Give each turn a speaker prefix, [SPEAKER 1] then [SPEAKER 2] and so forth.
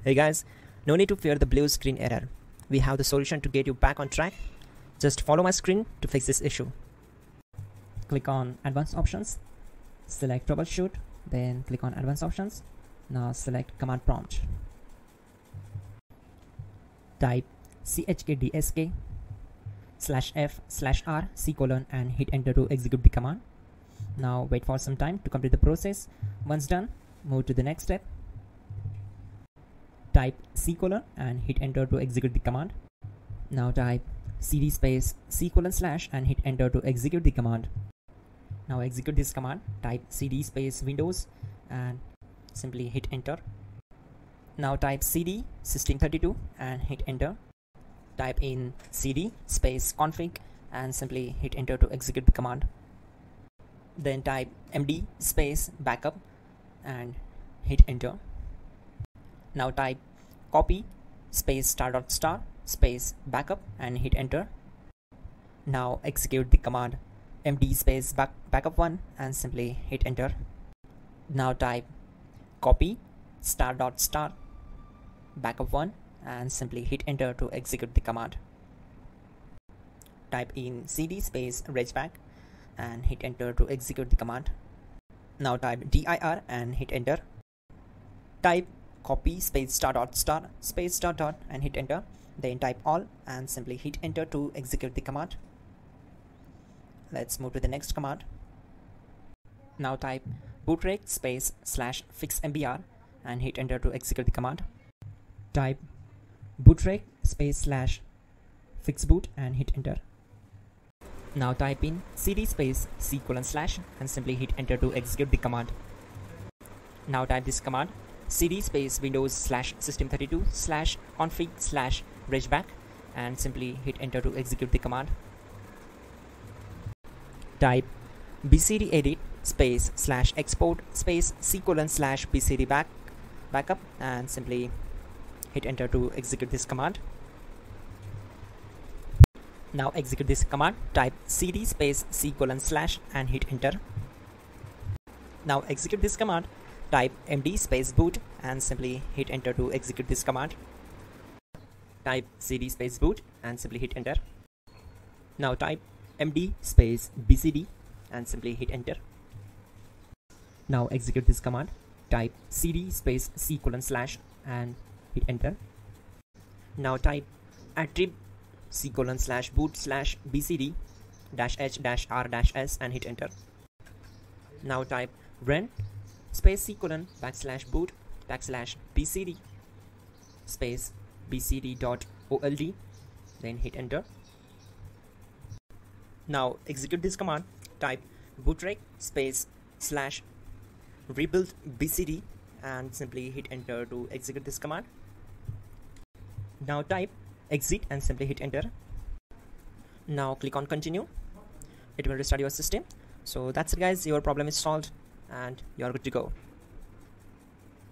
[SPEAKER 1] Hey guys, no need to fear the blue screen error. We have the solution to get you back on track. Just follow my screen to fix this issue. Click on Advanced Options, select Troubleshoot, then click on Advanced Options. Now select Command Prompt. Type chkdsk/f/r:/c: and hit enter to execute the command. Now wait for some time to complete the process. Once done, move to the next step. Type C: and hit enter to execute the command. Now type cd space C: / and hit enter to execute the command. Now execute this command. Type cd space Windows and simply hit enter. Now type cd system32 and hit enter. Type in cd space config and simply hit enter to execute the command. Then type md space backup and hit enter. Now type copy space ** space backup and hit enter. Now execute the command md space backup1 and simply hit enter. Now type copy ** backup1 and simply hit enter to execute the command. Type in cd space regback and hit enter to execute the command. Now type dir and hit enter. Type copy space ** space .. and hit enter. Then type all and simply hit enter to execute the command. Let's move to the next command. Now type bootrec space /fixmbr and hit enter to execute the command. Type bootrec space /fixboot and hit enter. Now type in cd space C: / and simply hit enter to execute the command. Now type this command cd space Windows /system32 /config /regback and simply hit enter to execute the command. Type bcd edit space /export space C: / bcd backup and simply hit enter to execute this command. Now execute this command. Type cd space C: / and hit enter. Now execute this command. Type md space boot and simply hit enter to execute this command. Type cd space boot and simply hit enter. Now type md space bcd and simply hit enter. Now execute this command. Type cd space C: / and hit enter. Now type attrib C: / boot /bcd -h-r-s and hit enter. Now type run space C: / boot /bcd space bcd.old then hit enter. Now execute this command. Type bootrec space /rebuild bcd and simply hit enter to execute this command. Now type exit and simply hit enter. Now click on continue. It will restart your system. So that's it guys, your problem is solved and you're good to go.